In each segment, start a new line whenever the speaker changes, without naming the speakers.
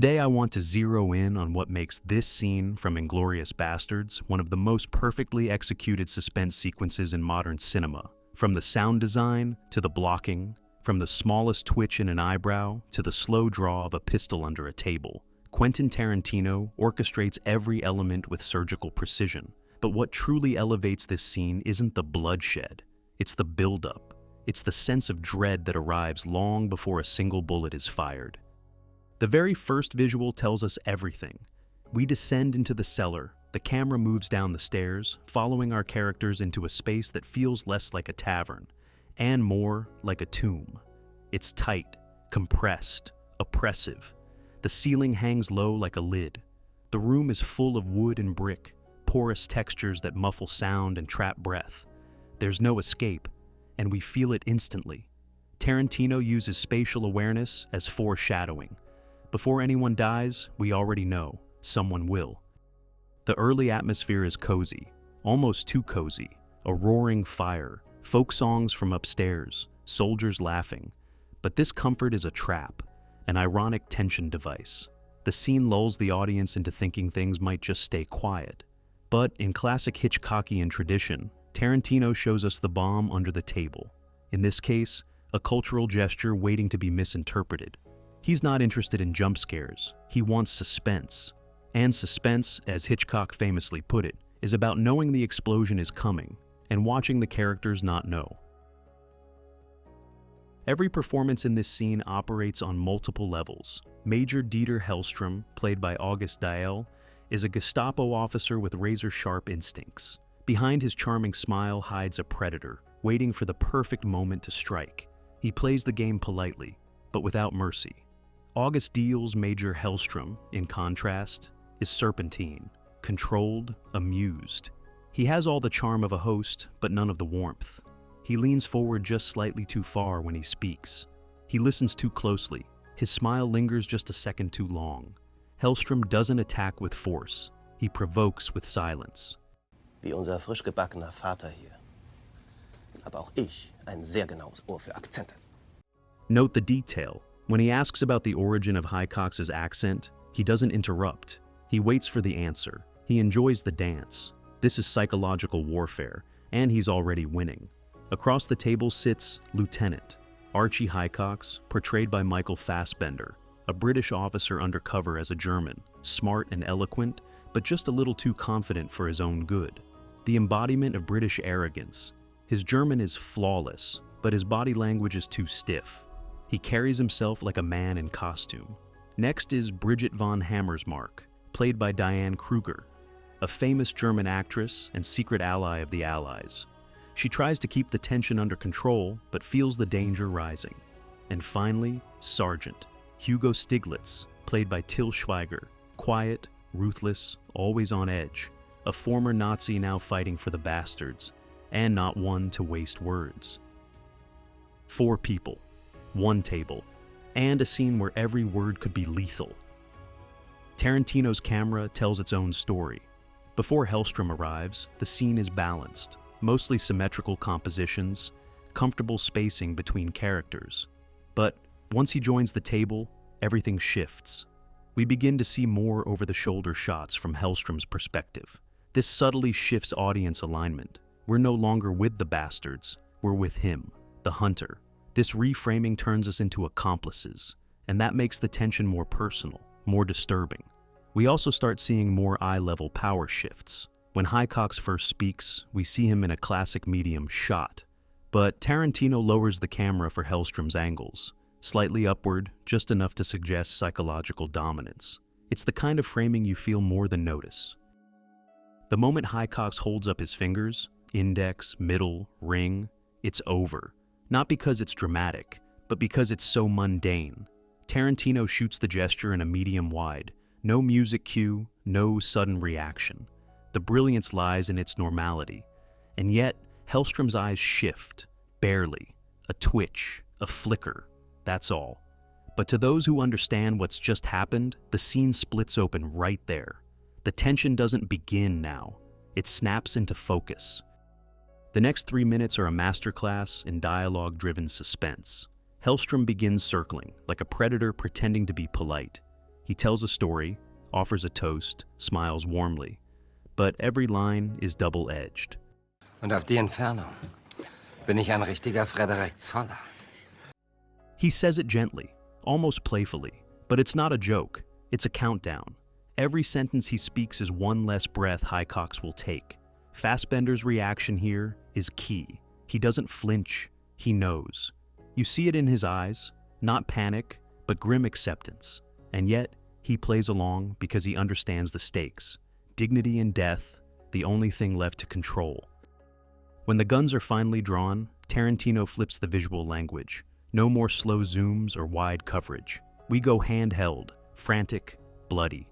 Today I want to zero in on what makes this scene from Inglourious Basterds one of the most perfectly executed suspense sequences in modern cinema. From the sound design to the blocking, from the smallest twitch in an eyebrow to the slow draw of a pistol under a table, Quentin Tarantino orchestrates every element with surgical precision. But what truly elevates this scene isn't the bloodshed, it's the buildup. It's the sense of dread that arrives long before a single bullet is fired. The very first visual tells us everything. We descend into the cellar, the camera moves down the stairs, following our characters into a space that feels less like a tavern, and more like a tomb. It's tight, compressed, oppressive. The ceiling hangs low like a lid. The room is full of wood and brick, porous textures that muffle sound and trap breath. There's no escape, and we feel it instantly. Tarantino uses spatial awareness as foreshadowing. Before anyone dies, we already know someone will. The early atmosphere is cozy, almost too cozy. A roaring fire, folk songs from upstairs, soldiers laughing. But this comfort is a trap, an ironic tension device. The scene lulls the audience into thinking things might just stay quiet. But in classic Hitchcockian tradition, Tarantino shows us the bomb under the table. In this case, a cultural gesture waiting to be misinterpreted. He's not interested in jump scares, he wants suspense. And suspense, as Hitchcock famously put it, is about knowing the explosion is coming and watching the characters not know. Every performance in this scene operates on multiple levels. Major Dieter Hellstrom, played by August Diehl, is a Gestapo officer with razor-sharp instincts. Behind his charming smile hides a predator, waiting for the perfect moment to strike. He plays the game politely, but without mercy. August Diehl's Major Hellstrom, in contrast, is serpentine, controlled, amused. He has all the charm of a host, but none of the warmth. He leans forward just slightly too far when he speaks. He listens too closely. His smile lingers just a second too long. Hellstrom doesn't attack with force. He provokes with silence.
Wie unser frisch gebackener Vater hier, habe auch ich ein sehr genaues Ohr für Akzente.
Note the detail. When he asks about the origin of Hicox's accent, he doesn't interrupt. He waits for the answer. He enjoys the dance. This is psychological warfare, and he's already winning. Across the table sits Lieutenant Archie Hicox, portrayed by Michael Fassbender, a British officer undercover as a German, smart and eloquent, but just a little too confident for his own good. The embodiment of British arrogance. His German is flawless, but his body language is too stiff. He carries himself like a man in costume. Next is Bridget von Hammersmark, played by Diane Kruger, a famous German actress and secret ally of the Allies. She tries to keep the tension under control, but feels the danger rising. And finally, Sergeant Hugo Stiglitz, played by Til Schweiger, quiet, ruthless, always on edge, a former Nazi now fighting for the Basterds, and not one to waste words. 4 people, 1 table, and a scene where every word could be lethal. Tarantino's camera tells its own story. Before Hellstrom arrives, the scene is balanced, mostly symmetrical compositions, comfortable spacing between characters. But once he joins the table, everything shifts. We begin to see more over-the-shoulder shots from Hellstrom's perspective. This subtly shifts audience alignment. We're no longer with the Basterds, we're with him, the hunter. This reframing turns us into accomplices, and that makes the tension more personal, more disturbing. We also start seeing more eye-level power shifts. When Hicox first speaks, we see him in a classic medium shot. But Tarantino lowers the camera for Hellstrom's angles, slightly upward, just enough to suggest psychological dominance. It's the kind of framing you feel more than notice. The moment Hicox holds up his fingers, index, middle, ring, it's over. Not because it's dramatic, but because it's so mundane. Tarantino shoots the gesture in a medium wide. No music cue, no sudden reaction. The brilliance lies in its normality. And yet, Hellstrom's eyes shift, barely. A twitch, a flicker, that's all. But to those who understand what's just happened, the scene splits open right there. The tension doesn't begin now. It snaps into focus. The next 3 minutes are a masterclass in dialogue-driven suspense. Hellstrom begins circling, like a predator pretending to be polite. He tells a story, offers a toast, smiles warmly. But every line is double-edged.
Und auf die Entfernung bin ich ein richtiger Frederik Zoller.
He says it gently, almost playfully, but it's not a joke, it's a countdown. Every sentence he speaks is one less breath Hicox will take. Fassbender's reaction here is key. He doesn't flinch, he knows. You see it in his eyes, not panic, but grim acceptance. And yet, he plays along because he understands the stakes. Dignity and death, the only thing left to control. When the guns are finally drawn, Tarantino flips the visual language. No more slow zooms or wide coverage. We go handheld, frantic, bloody.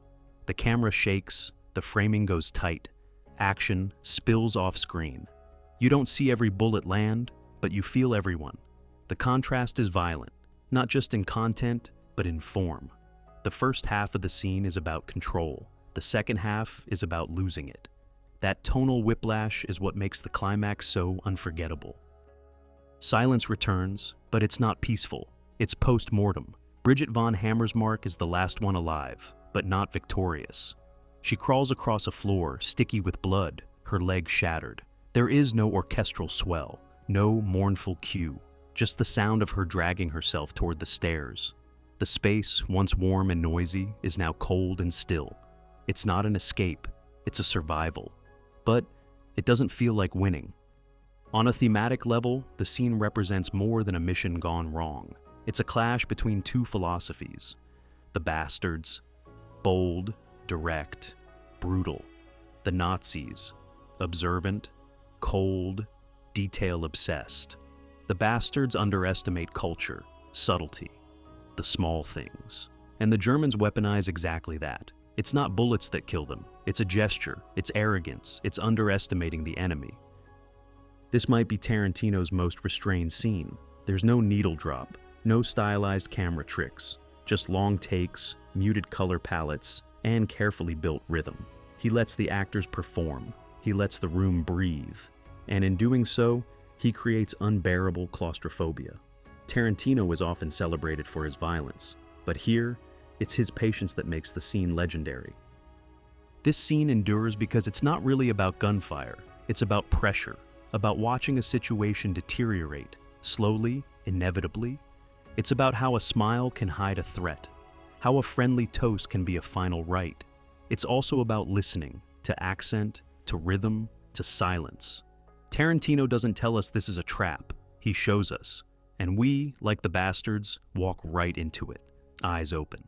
The camera shakes, the framing goes tight. Action spills off screen. You don't see every bullet land, but you feel everyone. The contrast is violent, not just in content, but in form. The first half of the scene is about control. The second half is about losing it. That tonal whiplash is what makes the climax so unforgettable. Silence returns, but it's not peaceful. It's post-mortem. Bridget von Hammersmark is the last one alive, but not victorious. She crawls across a floor, sticky with blood, her leg shattered. There is no orchestral swell, no mournful cue, just the sound of her dragging herself toward the stairs. The space, once warm and noisy, is now cold and still. It's not an escape, it's a survival. But it doesn't feel like winning. On a thematic level, the scene represents more than a mission gone wrong. It's a clash between two philosophies. The Basterds, bold, direct, brutal. The Nazis, observant, cold, detail-obsessed. The Basterds underestimate culture, subtlety, the small things. And the Germans weaponize exactly that. It's not bullets that kill them. It's a gesture, it's arrogance, it's underestimating the enemy. This might be Tarantino's most restrained scene. There's no needle drop, no stylized camera tricks, just long takes, muted color palettes, and carefully built rhythm. He lets the actors perform. He lets the room breathe. And in doing so, he creates unbearable claustrophobia. Tarantino is often celebrated for his violence, but here, it's his patience that makes the scene legendary. This scene endures because it's not really about gunfire, it's about pressure, about watching a situation deteriorate, slowly, inevitably. It's about how a smile can hide a threat, how a friendly toast can be a final right. It's also about listening, to accent, to rhythm, to silence. Tarantino doesn't tell us this is a trap, he shows us. And we, like the Basterds, walk right into it, eyes open.